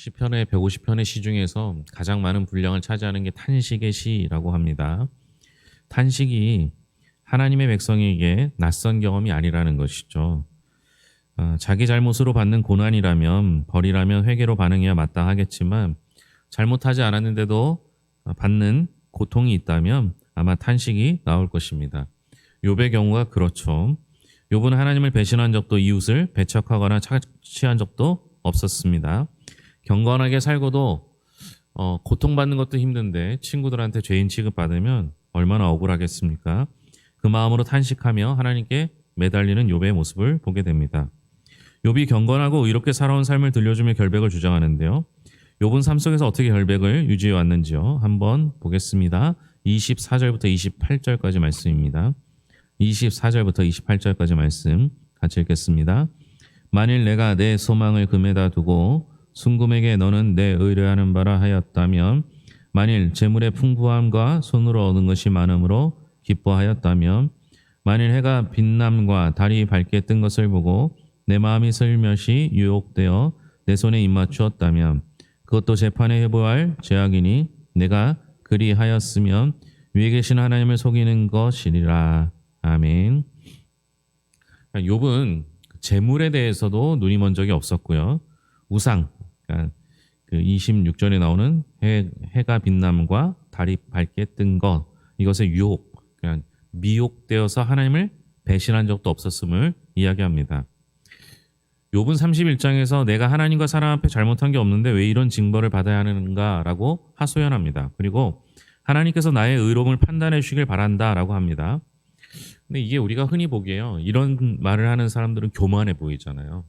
시편의 150편의 시 중에서 가장 많은 분량을 차지하는 게 탄식의 시라고 합니다. 탄식이 하나님의 백성에게 낯선 경험이 아니라는 것이죠. 자기 잘못으로 받는 고난이라면 벌이라면 회개로 반응해야 마땅하겠지만 잘못하지 않았는데도 받는 고통이 있다면 아마 탄식이 나올 것입니다. 욥의 경우가 그렇죠. 욥은 하나님을 배신한 적도 이웃을 배척하거나 착취한 적도 없었습니다. 경건하게 살고도 고통받는 것도 힘든데 친구들한테 죄인 취급받으면 얼마나 억울하겠습니까? 그 마음으로 탄식하며 하나님께 매달리는 욥의 모습을 보게 됩니다. 욥이 경건하고 의롭게 살아온 삶을 들려주며 결백을 주장하는데요. 욥은 삶 속에서 어떻게 결백을 유지해 왔는지요. 한번 보겠습니다. 24절부터 28절까지 말씀입니다. 24절부터 28절까지 말씀 같이 읽겠습니다. 만일 내가 내 소망을 금에다 두고 순금에게 너는 내 의뢰하는 바라 하였다면, 만일 재물의 풍부함과 손으로 얻은 것이 많음으로 기뻐하였다면, 만일 해가 빛남과 달이 밝게 뜬 것을 보고 내 마음이 슬며시 유혹되어 내 손에 입맞추었다면, 그것도 재판에 해보할 죄악이니 내가 그리하였으면 위에 계신 하나님을 속이는 것이리라. 아멘. 욥은 재물에 대해서도 눈이 먼 적이 없었고요. 우상, 그러니까 그 26절에 나오는 해가 빛남과 달이 밝게 뜬 것, 이것의 유혹, 그러니까 미혹되어서 하나님을 배신한 적도 없었음을 이야기합니다. 욥은 31장에서 내가 하나님과 사람 앞에 잘못한 게 없는데 왜 이런 징벌을 받아야 하는가라고 하소연합니다. 그리고 하나님께서 나의 의로움을 판단해 주시길 바란다라고 합니다. 근데 이게 우리가 흔히 보기에요, 이런 말을 하는 사람들은 교만해 보이잖아요.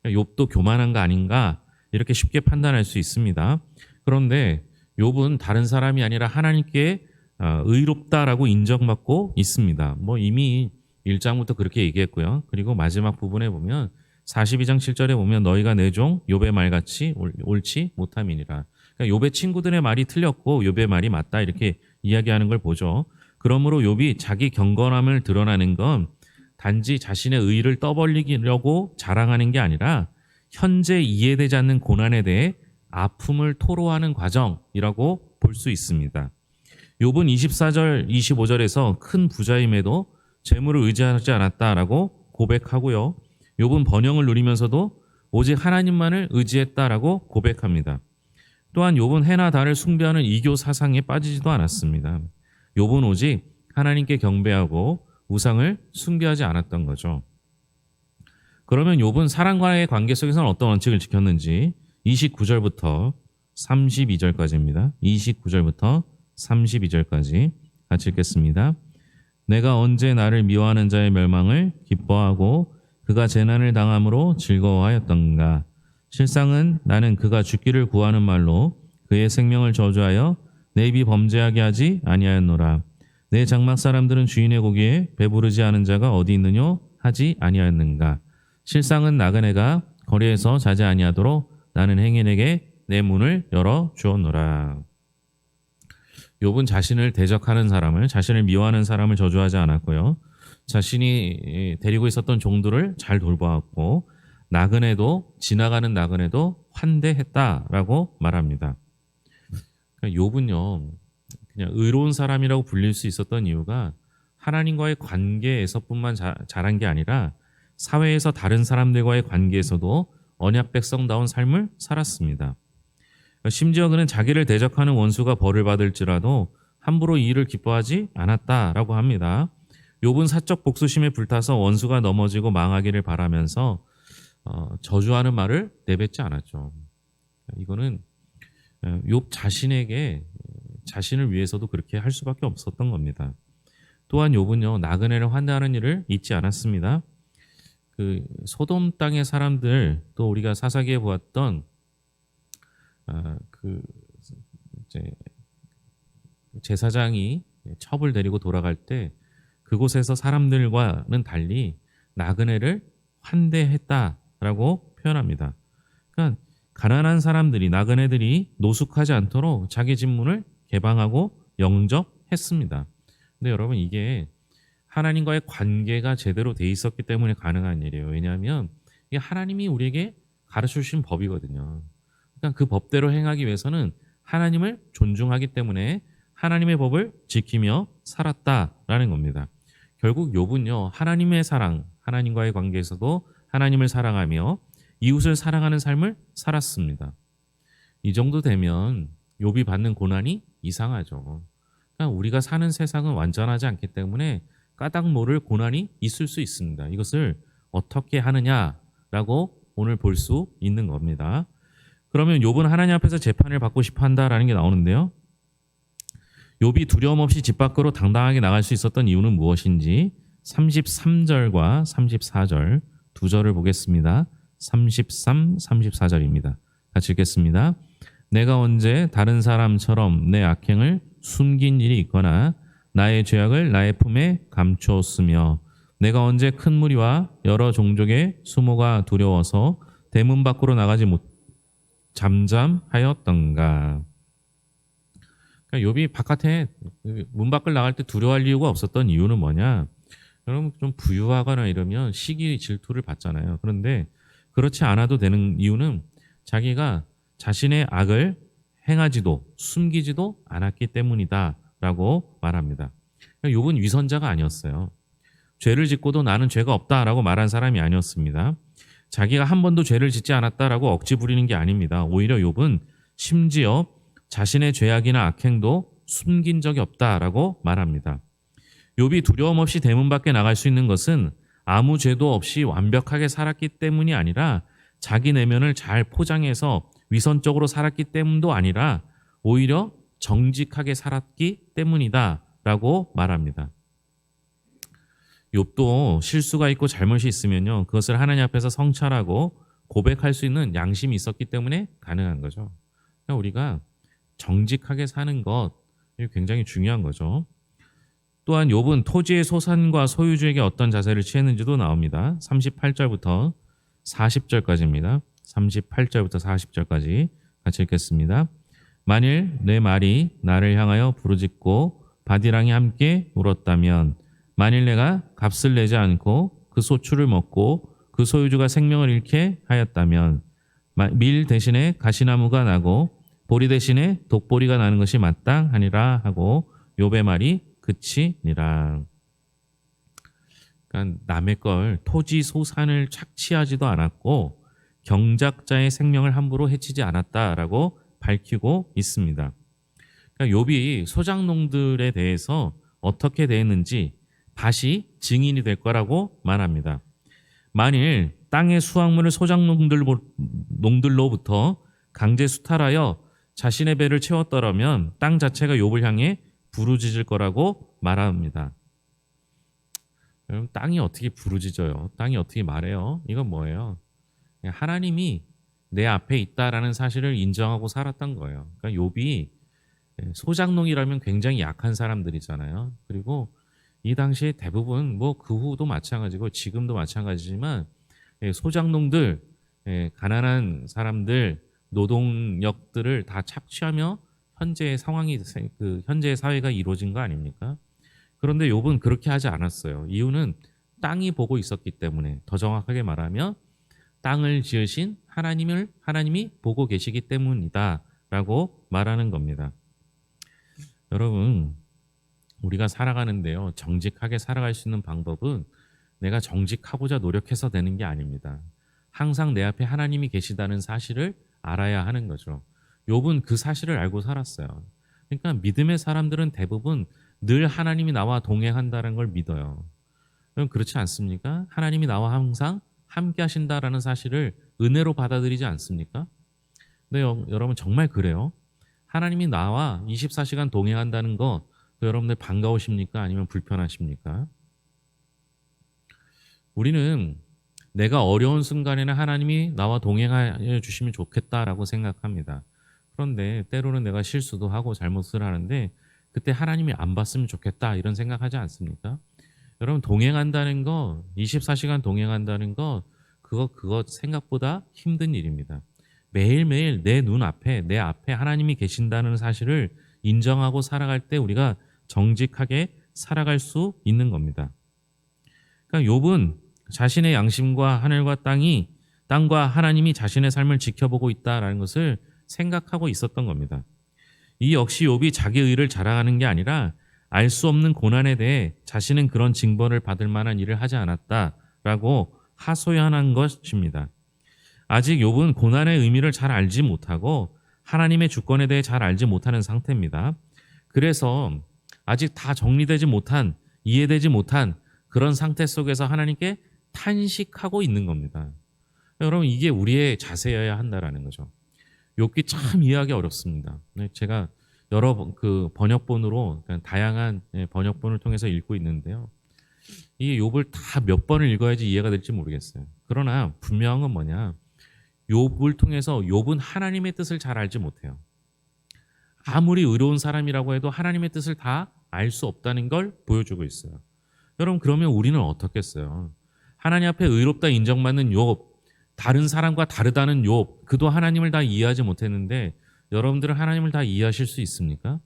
욥도 교만한 거 아닌가 이렇게 쉽게 판단할 수 있습니다. 그런데 욥은 다른 사람이 아니라 하나님께 의롭다라고 인정받고 있습니다. 뭐 이미 1장부터 그렇게 얘기했고요. 그리고 마지막 부분에 보면 42장 7절에 보면 너희가 내 종 욥의 말같이 옳지 못함이니라. 그러니까 욥의 친구들의 말이 틀렸고 욥의 말이 맞다 이렇게 이야기하는 걸 보죠. 그러므로 욥이 자기 경건함을 드러나는 건 단지 자신의 의의를 떠벌리려고 자랑하는 게 아니라 현재 이해되지 않는 고난에 대해 아픔을 토로하는 과정이라고 볼 수 있습니다. 욥은 24절, 25절에서 큰 부자임에도 재물을 의지하지 않았다라고 고백하고요. 욥은 번영을 누리면서도 오직 하나님만을 의지했다라고 고백합니다. 또한 욥은 해나 달을 숭배하는 이교 사상에 빠지지도 않았습니다. 욥은 오직 하나님께 경배하고 우상을 숭배하지 않았던 거죠. 그러면 욥은 사람과의 관계 속에서는 어떤 원칙을 지켰는지 29절부터 32절까지입니다. 29절부터 32절까지 같이 읽겠습니다. 내가 언제 나를 미워하는 자의 멸망을 기뻐하고 그가 재난을 당함으로 즐거워하였던가. 실상은 나는 그가 죽기를 구하는 말로 그의 생명을 저주하여 내 입이 범죄하게 하지 아니하였노라. 내 장막 사람들은 주인의 고기에 배부르지 않은 자가 어디 있느뇨 하지 아니하였는가. 실상은 나그네가 거리에서 자지 아니하도록 나는 행인에게 내 문을 열어 주었노라. 욥은 자신을 대적하는 사람을, 자신을 미워하는 사람을 저주하지 않았고요. 자신이 데리고 있었던 종들을 잘 돌보았고 지나가는 나그네도 환대했다라고 말합니다. 그러니까 욥은요, 그냥 의로운 사람이라고 불릴 수 있었던 이유가 하나님과의 관계에서뿐만 자란 게 아니라 사회에서 다른 사람들과의 관계에서도 언약 백성다운 삶을 살았습니다. 심지어 그는 자기를 대적하는 원수가 벌을 받을지라도 함부로 이 일을 기뻐하지 않았다라고 합니다. 욥은 사적 복수심에 불타서 원수가 넘어지고 망하기를 바라면서 저주하는 말을 내뱉지 않았죠. 이거는 욥 자신에게 자신을 위해서도 그렇게 할 수밖에 없었던 겁니다. 또한 욥은요, 나그네를 환대하는 일을 잊지 않았습니다. 그 소돔 땅의 사람들, 또 우리가 사사기에 보았던 그 이제 제사장이 첩을 데리고 돌아갈 때 그곳에서 사람들과는 달리 나그네를 환대했다라고 표현합니다. 그러니까 가난한 사람들이, 나그네들이 노숙하지 않도록 자기 집문을 개방하고 영접했습니다. 근데 여러분, 이게 하나님과의 관계가 제대로 돼 있었기 때문에 가능한 일이에요. 왜냐하면 이게 하나님이 우리에게 가르쳐 주신 법이거든요. 그러니까 그 법대로 행하기 위해서는 하나님을 존중하기 때문에 하나님의 법을 지키며 살았다라는 겁니다. 결국 욥은요, 하나님의 사랑, 하나님과의 관계에서도 하나님을 사랑하며 이웃을 사랑하는 삶을 살았습니다. 이 정도 되면 욥이 받는 고난이 이상하죠. 그러니까 우리가 사는 세상은 완전하지 않기 때문에 까닭 모를 고난이 있을 수 있습니다. 이것을 어떻게 하느냐라고 오늘 볼 수 있는 겁니다. 그러면 욥은 하나님 앞에서 재판을 받고 싶어 한다라는 게 나오는데요. 욥이 두려움 없이 집 밖으로 당당하게 나갈 수 있었던 이유는 무엇인지 33절과 34절 두 절을 보겠습니다. 33, 34절입니다. 같이 읽겠습니다. 내가 언제 다른 사람처럼 내 악행을 숨긴 일이 있거나 나의 죄악을 나의 품에 감추었으며 내가 언제 큰 무리와 여러 종족의 수모가 두려워서 대문 밖으로 나가지 못 잠잠하였던가. 그러니까 욥이 바깥에 문 밖을 나갈 때 두려워할 이유가 없었던 이유는 뭐냐? 여러분 좀 부유하거나 이러면 시기 질투를 받잖아요. 그런데 그렇지 않아도 되는 이유는 자기가 자신의 악을 행하지도 숨기지도 않았기 때문이다라고 말합니다. 그러니까 욥은 위선자가 아니었어요. 죄를 짓고도 나는 죄가 없다라고 말한 사람이 아니었습니다. 자기가 한 번도 죄를 짓지 않았다라고 억지 부리는 게 아닙니다. 오히려 욥은 심지어 자신의 죄악이나 악행도 숨긴 적이 없다라고 말합니다. 욥이 두려움 없이 대문 밖에 나갈 수 있는 것은 아무 죄도 없이 완벽하게 살았기 때문이 아니라 자기 내면을 잘 포장해서 위선적으로 살았기 때문도 아니라 오히려 정직하게 살았기 때문이다라고 말합니다. 욥도 실수가 있고 잘못이 있으면요, 그것을 하나님 앞에서 성찰하고 고백할 수 있는 양심이 있었기 때문에 가능한 거죠. 그러니까 우리가 정직하게 사는 것, 굉장히 중요한 거죠. 또한 욥은 토지의 소산과 소유주에게 어떤 자세를 취했는지도 나옵니다. 38절부터 40절까지입니다. 38절부터 40절까지 같이 읽겠습니다. 만일 내 말이 나를 향하여 부르짖고 바디랑이 함께 울었다면, 만일 내가 값을 내지 않고 그 소출을 먹고 그 소유주가 생명을 잃게 하였다면, 밀 대신에 가시나무가 나고 보리 대신에 독보리가 나는 것이 마땅하니라 하고 욥의 말이 그치니라. 그러니까 남의 걸 토지 소산을 착취하지도 않았고 경작자의 생명을 함부로 해치지 않았다라고 밝히고 있습니다. 그러니까 욥이 소작농들에 대해서 어떻게 대했는지 다시 증인이 될 거라고 말합니다. 만일 땅의 수확물을 소작농들로부터 강제 수탈하여 자신의 배를 채웠더라면 땅 자체가 욥을 향해 부르짖을 거라고 말합니다. 여러분, 땅이 어떻게 부르짖어요? 땅이 어떻게 말해요? 이건 뭐예요? 하나님이 내 앞에 있다라는 사실을 인정하고 살았던 거예요. 그러니까 욥이 소작농이라면 굉장히 약한 사람들이잖아요. 그리고 이 당시에 대부분 뭐 그 후도 마찬가지고 지금도 마찬가지지만 소작농들, 가난한 사람들, 노동력들을 다 착취하며 현재의 상황이 현재의 사회가 이루어진 거 아닙니까? 그런데 욥은 그렇게 하지 않았어요. 이유는 땅이 보고 있었기 때문에, 더 정확하게 말하면 땅을 지으신 하나님이 보고 계시기 때문이다라고 말하는 겁니다. 여러분, 우리가 살아가는데요, 정직하게 살아갈 수 있는 방법은 내가 정직하고자 노력해서 되는 게 아닙니다. 항상 내 앞에 하나님이 계시다는 사실을 알아야 하는 거죠. 욥은 그 사실을 알고 살았어요. 그러니까 믿음의 사람들은 대부분 늘 하나님이 나와 동행한다는 걸 믿어요. 그럼 그렇지 않습니까? 하나님이 나와 항상 함께 하신다라는 사실을 은혜로 받아들이지 않습니까? 네, 여러분 정말 그래요? 하나님이 나와 24시간 동행한다는 거 여러분들 반가우십니까? 아니면 불편하십니까? 우리는 내가 어려운 순간에는 하나님이 나와 동행해 주시면 좋겠다라고 생각합니다. 그런데 때로는 내가 실수도 하고 잘못을 하는데 그때 하나님이 안 봤으면 좋겠다 이런 생각하지 않습니까? 여러분, 동행한다는 거, 24시간 동행한다는 거, 그거 생각보다 힘든 일입니다. 매일매일 내 눈앞에, 내 앞에 하나님이 계신다는 사실을 인정하고 살아갈 때 우리가 정직하게 살아갈 수 있는 겁니다. 그러니까 욥은 자신의 양심과 하늘과 땅과 하나님이 자신의 삶을 지켜보고 있다라는 것을 생각하고 있었던 겁니다. 이 역시 욥이 자기 의를 자랑하는 게 아니라 알 수 없는 고난에 대해 자신은 그런 징벌을 받을 만한 일을 하지 않았다라고 하소연한 것입니다. 아직 욥은 고난의 의미를 잘 알지 못하고 하나님의 주권에 대해 잘 알지 못하는 상태입니다. 그래서 아직 다 정리되지 못한, 이해되지 못한 그런 상태 속에서 하나님께 탄식하고 있는 겁니다. 여러분, 이게 우리의 자세여야 한다라는 거죠. 욥기 참 이해하기 어렵습니다. 제가 여러 그 번역본으로 다양한 번역본을 통해서 읽고 있는데요. 이 욥을 다 몇 번을 읽어야지 이해가 될지 모르겠어요. 그러나 분명한 건 뭐냐? 욥을 통해서 욥은 하나님의 뜻을 잘 알지 못해요. 아무리 의로운 사람이라고 해도 하나님의 뜻을 다 알 수 없다는 걸 보여주고 있어요. 여러분, 그러면 우리는 어떻겠어요? 하나님 앞에 의롭다 인정받는 욥, 다른 사람과 다르다는 욥, 그도 하나님을 다 이해하지 못했는데 여러분들은 하나님을 다 이해하실 수 있습니까?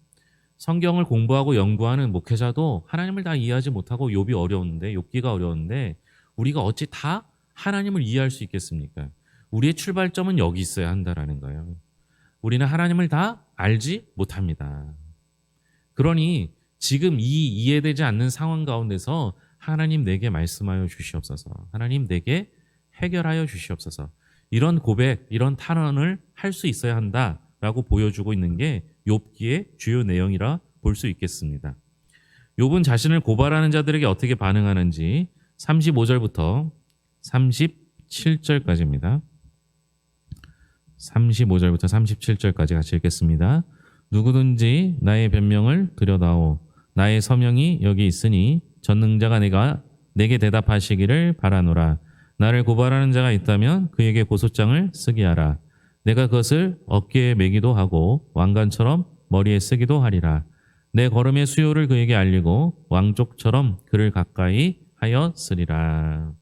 성경을 공부하고 연구하는 목회자도 하나님을 다 이해하지 못하고 욥이 어려운데, 욥기가 어려운데 우리가 어찌 다 하나님을 이해할 수 있겠습니까? 우리의 출발점은 여기 있어야 한다라는 거예요. 우리는 하나님을 다 알지 못합니다. 그러니 지금 이 이해되지 않는 상황 가운데서 하나님 내게 말씀하여 주시옵소서. 하나님 내게 해결하여 주시옵소서. 이런 고백, 이런 탄원을 할 수 있어야 한다라고 보여주고 있는 게 욥기의 주요 내용이라 볼 수 있겠습니다. 욥은 자신을 고발하는 자들에게 어떻게 반응하는지 35절부터 37절까지입니다. 35절부터 37절까지 같이 읽겠습니다. 누구든지 나의 변명을 들여다오. 나의 서명이 여기 있으니 전능자가 내게 대답하시기를 바라노라. 나를 고발하는 자가 있다면 그에게 고소장을 쓰게 하라. 내가 그것을 어깨에 매기도 하고 왕관처럼 머리에 쓰기도 하리라. 내 걸음의 수요를 그에게 알리고 왕족처럼 그를 가까이 하였으리라.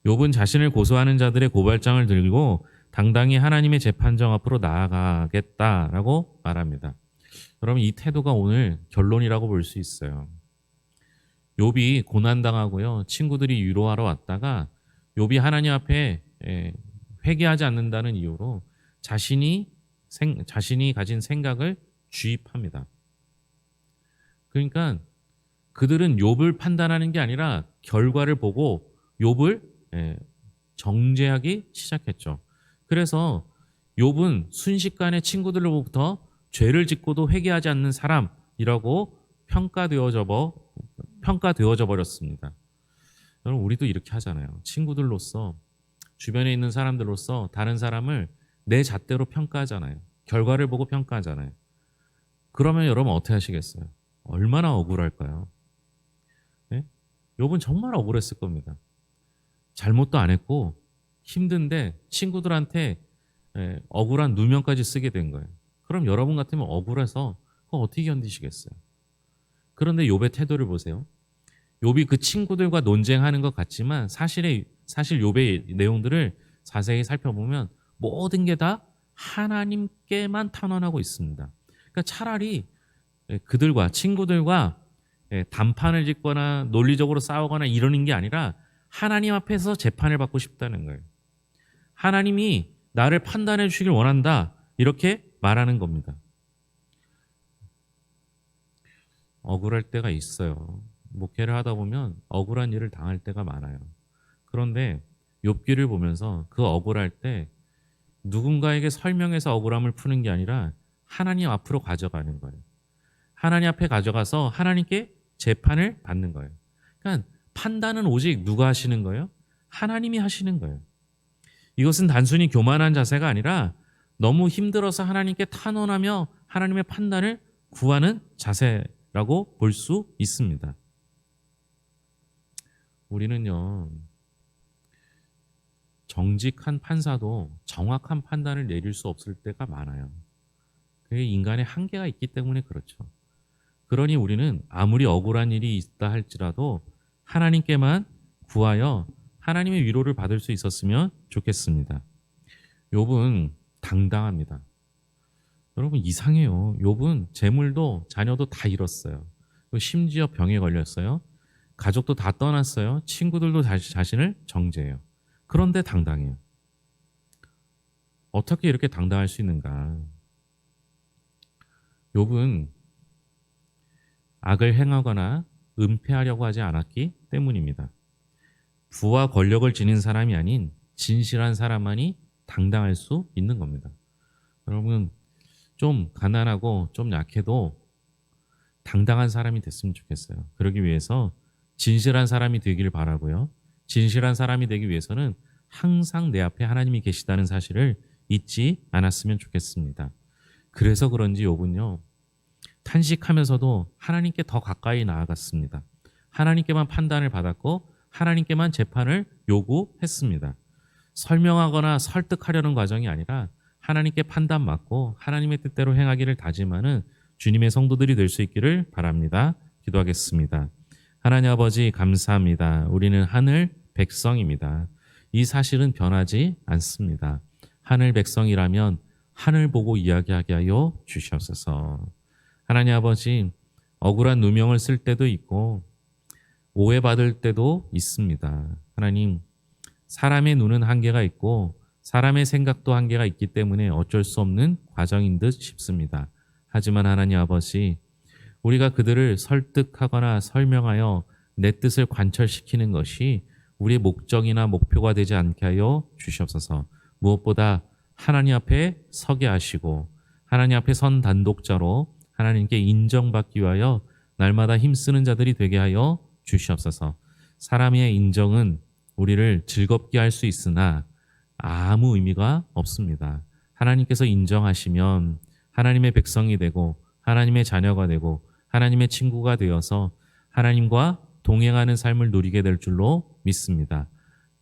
욥은 자신을 고소하는 자들의 고발장을 들고 당당히 하나님의 재판정 앞으로 나아가겠다라고 말합니다. 여러분, 이 태도가 오늘 결론이라고 볼 수 있어요. 욥이 고난당하고요, 친구들이 위로하러 왔다가 욥이 하나님 앞에 회개하지 않는다는 이유로 자신이 가진 생각을 주입합니다. 그러니까 그들은 욥을 판단하는 게 아니라 결과를 보고 욥을 정죄하기 시작했죠. 그래서 욥은 순식간에 친구들로부터 죄를 짓고도 회개하지 않는 사람이라고 평가되어져 버렸습니다. 여러분, 우리도 이렇게 하잖아요. 친구들로서, 주변에 있는 사람들로서 다른 사람을 내 잣대로 평가하잖아요. 결과를 보고 평가하잖아요. 그러면 여러분 어떻게 하시겠어요? 얼마나 억울할까요? 네? 욥은 정말 억울했을 겁니다. 잘못도 안 했고 힘든데 친구들한테 억울한 누명까지 쓰게 된 거예요. 그럼 여러분 같으면 억울해서 그거 어떻게 견디시겠어요? 그런데 욥의 태도를 보세요. 욥이 그 친구들과 논쟁하는 것 같지만 사실 욥의 내용들을 자세히 살펴보면 모든 게 다 하나님께만 탄원하고 있습니다. 그러니까 차라리 그들과 친구들과 단판을 짓거나 논리적으로 싸우거나 이러는 게 아니라 하나님 앞에서 재판을 받고 싶다는 거예요. 하나님이 나를 판단해 주시길 원한다, 이렇게 말하는 겁니다. 억울할 때가 있어요. 목회를 하다 보면 억울한 일을 당할 때가 많아요. 그런데 욥기를 보면서 그 억울할 때 누군가에게 설명해서 억울함을 푸는 게 아니라 하나님 앞으로 가져가는 거예요. 하나님 앞에 가져가서 하나님께 재판을 받는 거예요. 그러니까 판단은 오직 누가 하시는 거예요? 하나님이 하시는 거예요. 이것은 단순히 교만한 자세가 아니라 너무 힘들어서 하나님께 탄원하며 하나님의 판단을 구하는 자세라고 볼 수 있습니다. 우리는요, 정직한 판사도 정확한 판단을 내릴 수 없을 때가 많아요. 그게 인간의 한계가 있기 때문에 그렇죠. 그러니 우리는 아무리 억울한 일이 있다 할지라도 하나님께만 구하여 하나님의 위로를 받을 수 있었으면 좋겠습니다. 욥은 당당합니다. 여러분, 이상해요. 욥은 재물도 자녀도 다 잃었어요. 심지어 병에 걸렸어요. 가족도 다 떠났어요. 친구들도 자신을 정죄해요. 그런데 당당해요. 어떻게 이렇게 당당할 수 있는가? 욥은 악을 행하거나 은폐하려고 하지 않았기 때문입니다. 부와 권력을 지닌 사람이 아닌 진실한 사람만이 당당할 수 있는 겁니다. 여러분, 좀 가난하고 좀 약해도 당당한 사람이 됐으면 좋겠어요. 그러기 위해서 진실한 사람이 되길 바라고요. 진실한 사람이 되기 위해서는 항상 내 앞에 하나님이 계시다는 사실을 잊지 않았으면 좋겠습니다. 그래서 그런지 욥은요, 탄식하면서도 하나님께 더 가까이 나아갔습니다. 하나님께만 판단을 받았고 하나님께만 재판을 요구했습니다. 설명하거나 설득하려는 과정이 아니라 하나님께 판단 받고 하나님의 뜻대로 행하기를 다짐하는 주님의 성도들이 될 수 있기를 바랍니다. 기도하겠습니다. 하나님 아버지 감사합니다. 우리는 하늘 백성입니다. 이 사실은 변하지 않습니다. 하늘 백성이라면 하늘 보고 이야기하게 하여 주시옵소서. 하나님 아버지, 억울한 누명을 쓸 때도 있고 오해받을 때도 있습니다. 하나님, 사람의 눈은 한계가 있고 사람의 생각도 한계가 있기 때문에 어쩔 수 없는 과정인 듯 싶습니다. 하지만 하나님 아버지, 우리가 그들을 설득하거나 설명하여 내 뜻을 관철시키는 것이 우리의 목적이나 목표가 되지 않게 하여 주시옵소서. 무엇보다 하나님 앞에 서게 하시고 하나님 앞에 선 단독자로 하나님께 인정받기 위하여 날마다 힘쓰는 자들이 되게 하여 주시옵소서. 사람의 인정은 우리를 즐겁게 할 수 있으나 아무 의미가 없습니다. 하나님께서 인정하시면 하나님의 백성이 되고 하나님의 자녀가 되고 하나님의 친구가 되어서 하나님과 동행하는 삶을 누리게 될 줄로 믿습니다.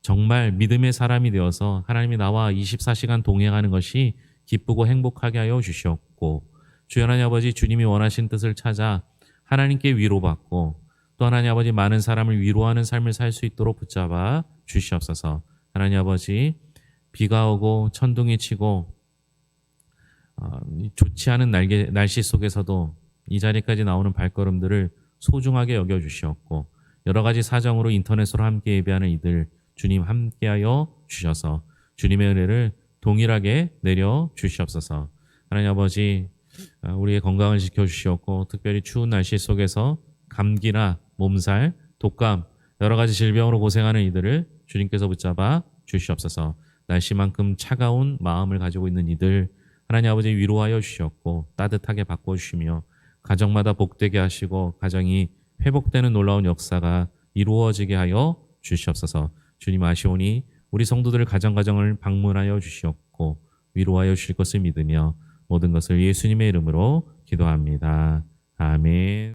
정말 믿음의 사람이 되어서 하나님이 나와 24시간 동행하는 것이 기쁘고 행복하게 하여 주시옵고, 주 하나님 아버지, 주님이 원하신 뜻을 찾아 하나님께 위로받고 또 하나님 아버지 많은 사람을 위로하는 삶을 살 수 있도록 붙잡아 주시옵소서. 하나님 아버지, 비가 오고 천둥이 치고 좋지 않은 날씨 속에서도 이 자리까지 나오는 발걸음들을 소중하게 여겨주시옵고, 여러 가지 사정으로 인터넷으로 함께 예배하는 이들 주님 함께하여 주셔서 주님의 은혜를 동일하게 내려 주시옵소서. 하나님 아버지, 우리의 건강을 지켜주시옵고 특별히 추운 날씨 속에서 감기나 몸살, 독감, 여러 가지 질병으로 고생하는 이들을 주님께서 붙잡아 주시옵소서. 날씨만큼 차가운 마음을 가지고 있는 이들 하나님 아버지 위로하여 주시옵고 따뜻하게 바꿔주시며 가정마다 복되게 하시고 가정이 회복되는 놀라운 역사가 이루어지게 하여 주시옵소서. 주님 아시오니 우리 성도들 가정을 방문하여 주시옵고 위로하여 주실 것을 믿으며 모든 것을 예수님의 이름으로 기도합니다. 아멘.